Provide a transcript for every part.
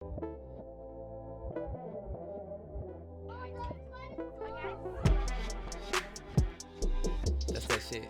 That's that shit.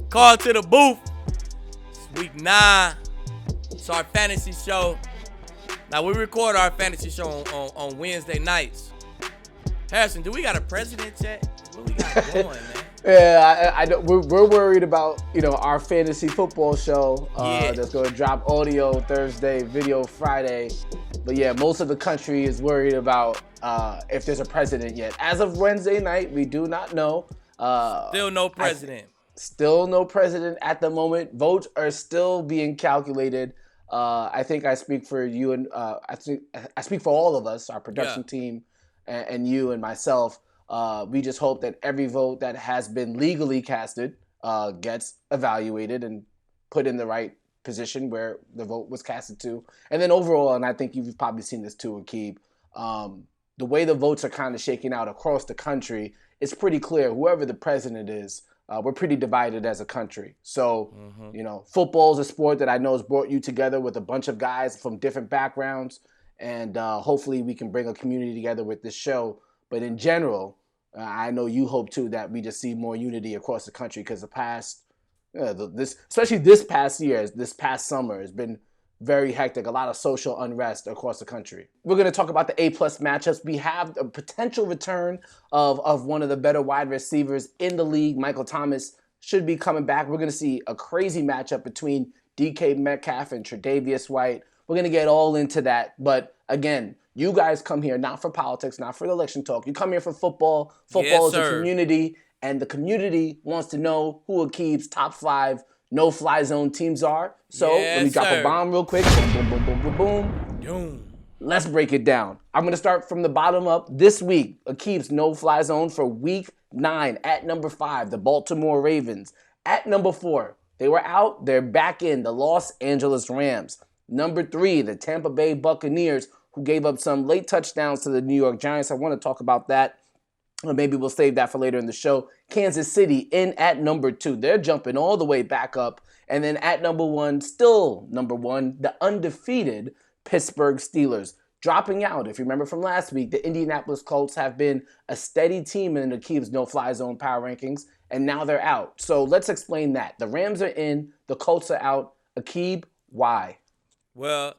Call to the booth. It's week 9. It's our fantasy show. Now, we record our fantasy show on Wednesday nights. Harrison, do we got a president yet? What we got going, man? Yeah, I know. We're worried about, our fantasy football show that's going to drop audio Thursday, video Friday. But yeah, most of the country is worried about if there's a president yet. As of Wednesday night, we do not know. Still no president. Still no president at the moment. Votes are still being calculated. I think I speak for you and I speak for all of us, our production team, and you and myself. We just hope that every vote that has been legally casted gets evaluated and put in the right position where the vote was casted to. And then overall, and I think you've probably seen this too, Aqib, the way the votes are kind of shaking out across the country, it's pretty clear whoever the president is, we're pretty divided as a country. So, football is a sport that I know has brought you together with a bunch of guys from different backgrounds. And hopefully we can bring a community together with this show. But in general, I know you hope too that we just see more unity across the country, because especially this past year, this past summer, has been very hectic. A lot of social unrest across the country. We're going to talk about the A-plus matchups. We have a potential return of one of the better wide receivers in the league. Michael Thomas should be coming back. We're going to see a crazy matchup between DK Metcalf and Tre'Davious White. We're going to get all into that. But again, you guys come here not for politics, not for election talk. You come here for football. Football is a community, and the community wants to know who Aqib's top 5 no-fly zone teams are. So let me drop a bomb real quick. Boom, boom, boom, boom, boom, boom. Let's break it down. I'm going to start from the bottom up. This week, Aqib's no-fly zone for week 9 at number 5, the Baltimore Ravens. At number 4, they were out. They're back in, the Los Angeles Rams. Number 3, the Tampa Bay Buccaneers, who gave up some late touchdowns to the New York Giants. I want to talk about that. Or maybe we'll save that for later in the show. Kansas City in at number 2. They're jumping all the way back up. And then at number 1, still number 1, the undefeated Pittsburgh Steelers. Dropping out, if you remember from last week, the Indianapolis Colts have been a steady team in Aqib's no-fly zone power rankings, and now they're out. So let's explain that. The Rams are in, the Colts are out. Aqib, why? Well,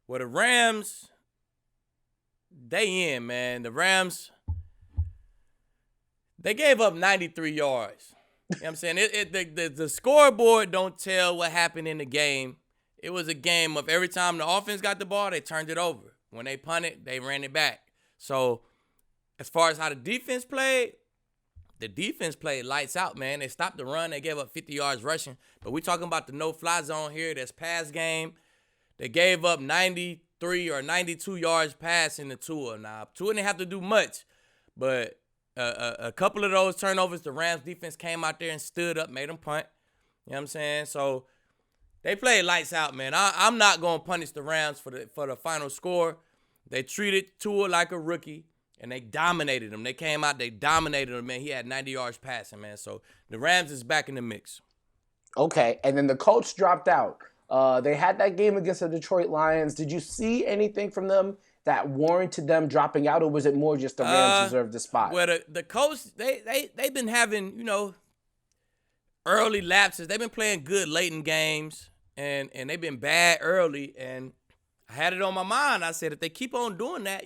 the Rams, they in, man. The Rams, they gave up 93 yards. You know what I'm saying? The scoreboard don't tell what happened in the game. It was a game of every time the offense got the ball, they turned it over. When they punted, they ran it back. So as far as how the defense played lights out, man. They stopped the run. They gave up 50 yards rushing. But we talking about the no-fly zone here. That's pass game. They gave up 93 or 92 yards passing to Tua. Now, Tua didn't have to do much, but a couple of those turnovers, the Rams defense came out there and stood up, made them punt. You know what I'm saying? So they played lights out, man. I'm not going to punish the Rams for the final score. They treated Tua like a rookie, and they dominated him. They came out, they dominated him, man. He had 90 yards passing, man. So the Rams is back in the mix. Okay, and then the Colts dropped out. They had that game against the Detroit Lions. Did you see anything from them that warranted them dropping out, or was it more just the Rams deserved the spot? Well, the Colts, they've been having, early lapses. They've been playing good late in games, and they've been bad early. And I had it on my mind. I said, if they keep on doing that,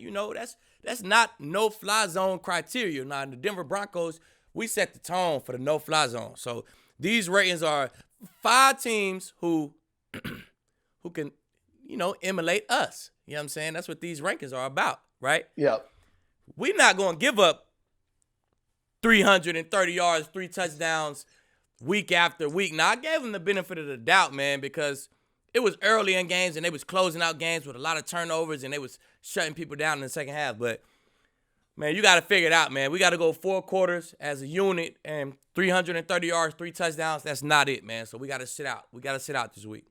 that's not no-fly zone criteria. Now, in the Denver Broncos, we set the tone for the no-fly zone. So these ratings are 5 teams who can, emulate us. You know what I'm saying? That's what these rankings are about, right? Yep. We're not going to give up 330 yards, 3 touchdowns week after week. Now, I gave them the benefit of the doubt, man, because it was early in games and they was closing out games with a lot of turnovers and they was shutting people down in the second half. But, man, you got to figure it out, man. We got to go 4 quarters as a unit, and 330 yards, 3 touchdowns, that's not it, man. So we got to sit out. We got to sit out this week.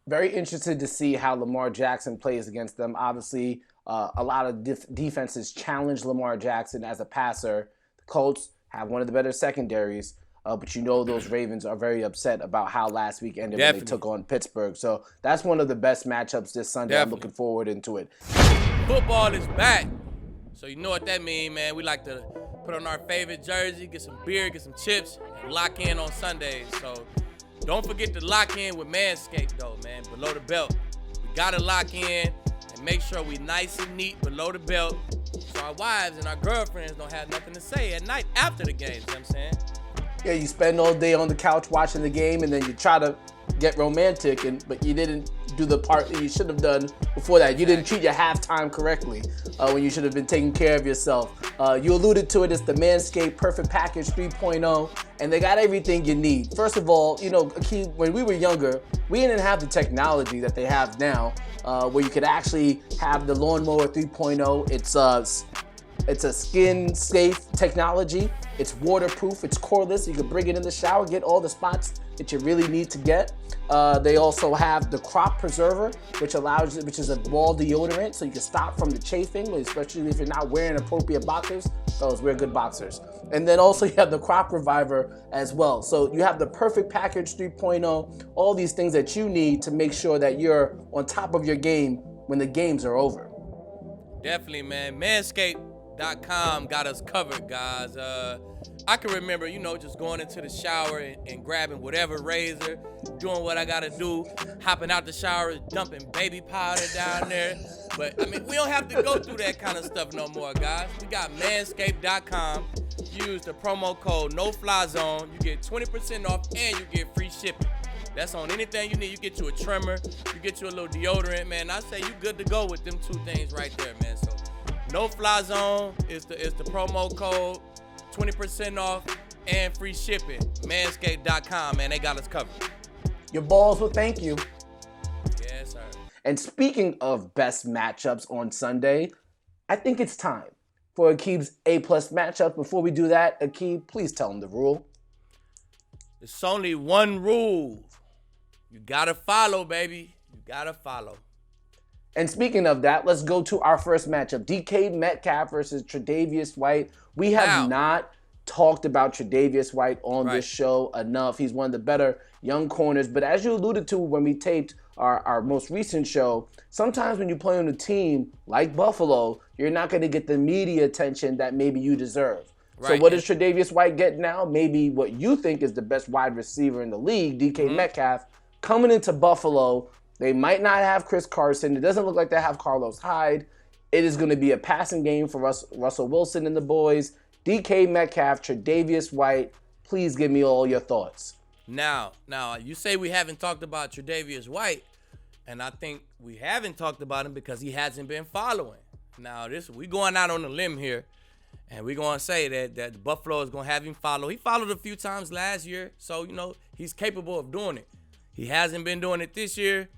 Very interested to see how Lamar Jackson plays against them. Obviously, a lot of defenses challenge Lamar Jackson as a passer. The Colts have one of the better secondaries. But you know those Ravens are very upset about how last week ended when Definitely. they took on Pittsburgh. So that's one of the best matchups this Sunday. Definitely. I'm looking forward into it. Football is back. So you know what that means, man. We like to put on our favorite jersey, get some beer, get some chips, and lock in on Sundays. So don't forget to lock in with MANSCAPED, though, man. Below the belt. We got to lock in and make sure we nice and neat below the belt so our wives and our girlfriends don't have nothing to say at night after the games, you know what I'm saying? Yeah, you spend all day on the couch watching the game, and then you try to get romantic, but you didn't do the part that you should have done before that. You didn't treat your halftime correctly when you should have been taking care of yourself. You alluded to it as the Manscaped Perfect Package 3.0, and they got everything you need. First of all, you know, Aqib, when we were younger, we didn't have the technology that they have now, where you could actually have the Lawnmower 3.0. It's a skin-safe technology. It's waterproof. It's cordless. You can bring it in the shower, get all the spots that you really need to get. They also have the Crop Preserver, which is a ball deodorant, so you can stop from the chafing, especially if you're not wearing appropriate boxers. Those wear good boxers. And then also you have the Crop Reviver as well. So you have the Perfect Package 3.0, all these things that you need to make sure that you're on top of your game when the games are over. Definitely, man. MANSCAPED.com got us covered, guys. I can remember, you know, just going into the shower and grabbing whatever razor, doing what I gotta do, hopping out the shower, dumping baby powder down there. But, I mean, we don't have to go through that kind of stuff no more, guys. We got manscaped.com. Use the promo code NOFLYZONE. You get 20% off and you get free shipping. That's on anything you need. You get you a trimmer, you get you a little deodorant, man. I say you good to go with them two things right there, man. So No Fly Zone is the promo code, 20% off and free shipping. Manscaped.com, man. They got us covered. Your balls will thank you. Yes, sir. And speaking of best matchups on Sunday, I think it's time for Aqib's A-plus matchup. Before we do that, Aqib, please tell him the rule. It's only one rule. You gotta follow, baby. You gotta follow. And speaking of that, let's go to our first matchup. DK Metcalf versus Tre'Davious White. We have not talked about Tre'Davious White on this show enough. He's one of the better young corners. But as you alluded to when we taped our most recent show, sometimes when you play on a team like Buffalo, you're not going to get the media attention that maybe you deserve. So what does Tre'Davious White get now? Maybe what you think is the best wide receiver in the league, DK Metcalf, coming into Buffalo. They might not have Chris Carson. It doesn't look like they have Carlos Hyde. It is going to be a passing game for Russell Wilson and the boys. DK Metcalf, Tre'Davious White, please give me all your thoughts. Now, you say we haven't talked about Tre'Davious White, and I think we haven't talked about him because he hasn't been following. Now, we going out on a limb here, and we're going to say that Buffalo is going to have him follow. He followed a few times last year, so, you know, he's capable of doing it. He hasn't been doing it this year,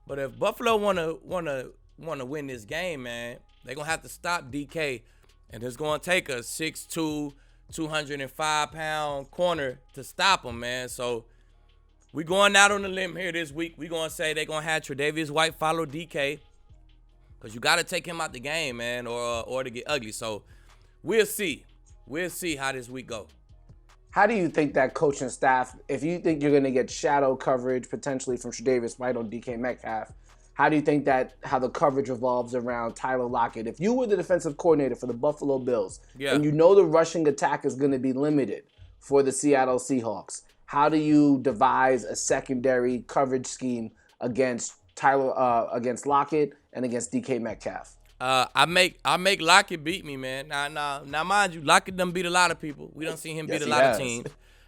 but if Buffalo want to win this game, man, they're going to have to stop DK, and it's going to take a 6'2", 205-pound corner to stop him, man. So we going out on the limb here this week. We going to say they're going to have Tre'Davious White follow DK because you got to take him out the game, man, or to get ugly. So we'll see. We'll see how this week go. How do you think that coaching staff, if you think you're going to get shadow coverage potentially from Tre'Davious White on DK Metcalf, how do you think how the coverage revolves around Tyler Lockett? If you were the defensive coordinator for the Buffalo Bills and you know the rushing attack is going to be limited for the Seattle Seahawks, how do you devise a secondary coverage scheme against against Lockett and against DK Metcalf? I make Lockett beat me, man. Now, mind you, Lockett done beat a lot of people. We done seen him beat a lot of teams,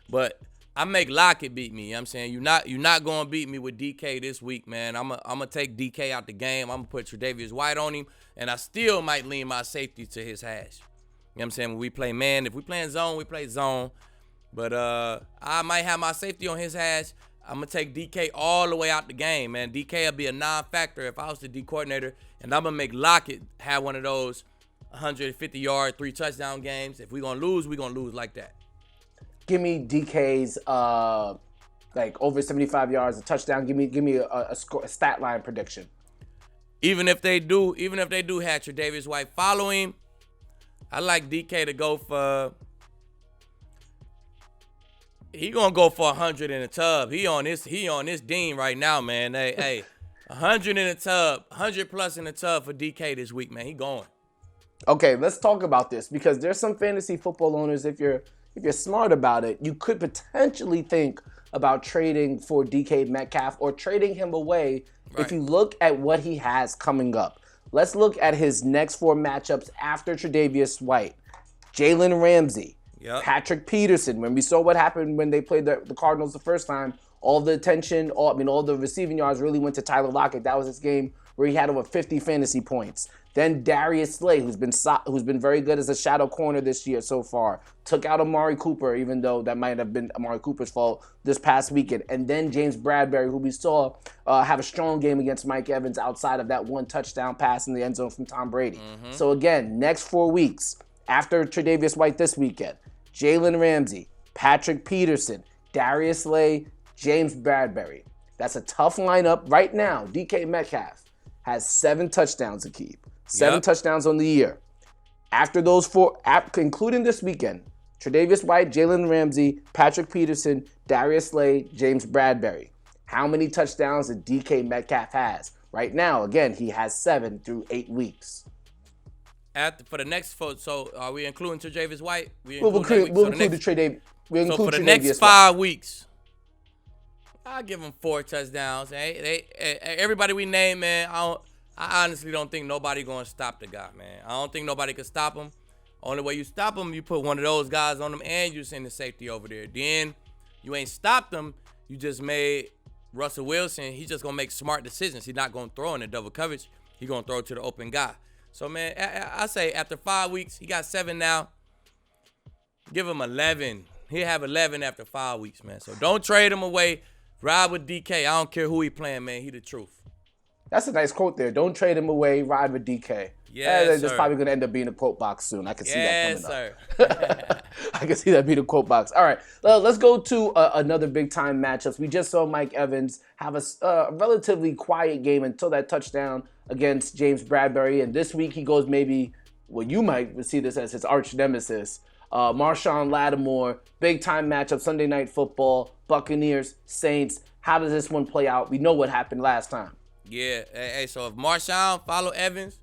but I make Lockett beat me. You know what I'm saying you're not gonna beat me with DK this week, man. I'm gonna take DK out the game. I'm gonna put Tre'Davious White on him, and I still might lean my safety to his hash. You know what I'm saying? When we play man, if we playing zone, we play zone. But I might have my safety on his hash. I'm going to take DK all the way out the game, man. DK will be a non-factor if I was the D coordinator, and I'm going to make Lockett have one of those 150-yard, 3-touchdown games. If we're going to lose, we're going to lose like that. Give me DK's over 75 yards, a touchdown. Give me a stat line prediction. Even if they do have Tre'Davious White follow him, I like DK to go for He gonna go for 100 in the tub. He on this Dean right now, man. Hey, 100 in the tub, 100 plus in the tub for DK this week, man. He going. Okay, let's talk about this because there's some fantasy football owners. If you're smart about it, you could potentially think about trading for DK Metcalf or trading him away. Right. If you look at what he has coming up. Let's look at his next 4 matchups after Tre'Davious White. Jalen Ramsey, Patrick Peterson. When we saw what happened when they played the Cardinals the first time, all the attention, all the receiving yards really went to Tyler Lockett. That was his game where he had over 50 fantasy points. Then Darius Slay, who's been very good as a shadow corner this year so far, took out Amari Cooper, even though that might have been Amari Cooper's fault this past weekend. And then James Bradberry, who we saw have a strong game against Mike Evans outside of that 1 touchdown pass in the end zone from Tom Brady. So again, next 4 weeks after Tre'Davious White this weekend, Jalen Ramsey, Patrick Peterson, Darius Slay, James Bradberry. That's a tough lineup right now. DK Metcalf has 7 touchdowns, Aqib. 7 touchdowns on the year. After those 4, including this weekend, Tre'Davious White, Jalen Ramsey, Patrick Peterson, Darius Slay, James Bradberry. How many touchdowns did DK Metcalf has? Right now, again, he has 7 through 8 weeks. For the next 4, so are we including Tre'Davious White? We'll include the Tre'Davious. So for the next 5 weeks, I'll give him 4 touchdowns. Everybody we name, man, I honestly don't think nobody going to stop the guy, man. I don't think nobody can stop him. Only way you stop him, you put one of those guys on him and you send the safety over there. Then you ain't stopped him. You just made Russell Wilson. He's just going to make smart decisions. He's not going to throw in the double coverage. He's going to throw it to the open guy. So, man, I say after 5 weeks, he got 7 now. Give him 11. He'll have 11 after 5 weeks, man. So don't trade him away. Ride with DK. I don't care who he playing, man. He the truth. That's a nice quote there. Don't trade him away. Ride with DK. Yeah, that's probably going to end up being a quote box soon. I can see that coming up. I can see that being a quote box. All right, let's go to another big-time matchups. We just saw Mike Evans have a relatively quiet game until that touchdown against James Bradberry. And this week he goes maybe, well, you might see this as his arch nemesis, Marshawn Lattimore. Big-time matchup, Sunday Night Football, Buccaneers, Saints. How does this one play out? We know what happened last time. Yeah, hey, so if Marshawn follow Evans,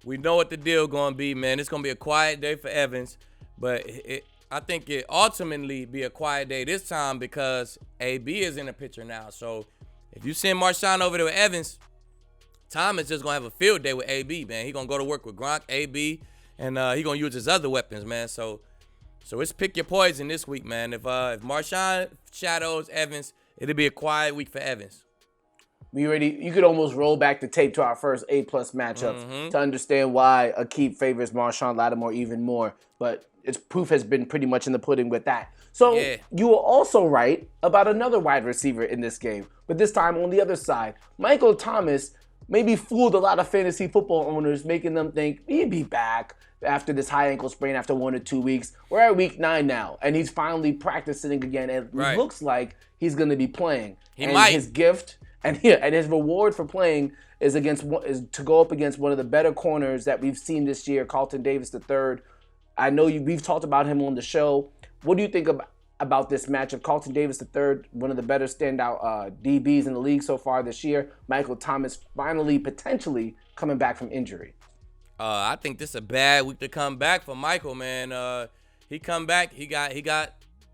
we know what the deal going to be, man. It's going to be a quiet day for Evans, but I think it ultimately be a quiet day this time because AB is in the picture now. So if you send Marshawn over to Evans, Thomas just going to have a field day with AB, man. He going to go to work with Gronk, AB, and he going to use his other weapons, man. So it's pick your poison this week, man. If Marshawn shadows Evans, it'll be a quiet week for Evans. You could almost roll back the tape to our first A-plus matchups to understand why Aqib favors Marshawn Lattimore even more. But its proof has been pretty much in the pudding with that. So you were also right about another wide receiver in this game. But this time on the other side, Michael Thomas maybe fooled a lot of fantasy football owners, making them think he'd be back after this high ankle sprain after 1 or 2 weeks. We're at week 9 now, and he's finally practicing again. And it looks like he's going to be playing. He might. His gift... And his reward for playing is to go up against one of the better corners that we've seen this year, Carlton Davis III. I know we've talked about him on the show. What do you think about this matchup? Carlton Davis III, one of the better standout DBs in the league so far this year. Michael Thomas finally potentially coming back from injury. I think this is a bad week to come back for Michael, man. He come back. He got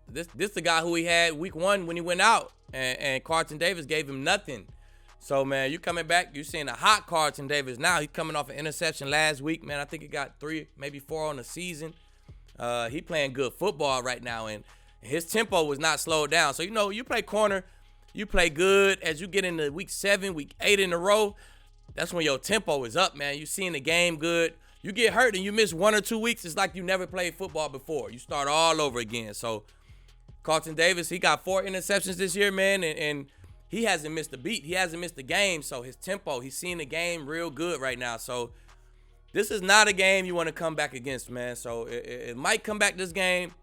this the guy who he had week 1 when he went out. And Carlton Davis gave him nothing. So, man, you coming back, you seeing a hot Carlton Davis now. He's coming off an interception last week, man. I think he got 3, maybe 4 on the season. He playing good football right now, and his tempo was not slowed down. So, you play corner, you play good. As you get into week 7, week 8 in a row, that's when your tempo is up, man. You seeing the game good. You get hurt and you miss 1 or 2 weeks, it's like you never played football before. You start all over again. So, Carlton Davis, he got 4 interceptions this year, man, and he hasn't missed a beat. He hasn't missed a game, so his tempo, he's seeing the game real good right now. So this is not a game you want to come back against, man. So it might come back this game.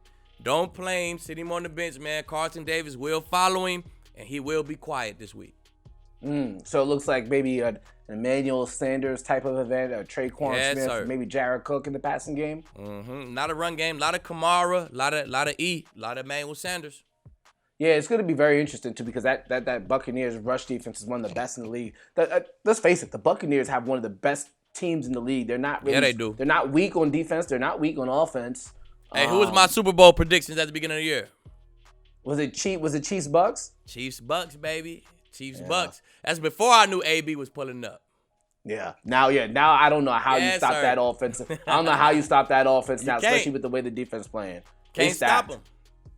Don't play him. Sit him on the bench, man. Carlton Davis will follow him, and he will be quiet this week. So it looks like maybe Emmanuel Sanders type of event, or Traquan Yes, Smith, sir. maybe Jared Cook in the passing game. Not a run game. A lot of Kamara. A lot of E. A lot of Emmanuel Sanders. Yeah, it's going to be very interesting too because that Buccaneers rush defense is one of the best in the league. Let's face it, the Buccaneers have one of the best teams in the league. They're not really, Yeah, they do. They're not weak on defense. They're not weak on offense. Hey, who was my Super Bowl predictions at the beginning of the year? Was it Chiefs Bucks? Chiefs Bucks, baby. Chiefs Bucks. That's before I knew AB was pulling up. Yeah. Now I don't know how you stop that offense. I don't know how you stop that offense now, can't. especially with the way the defense playing. Can't stop them.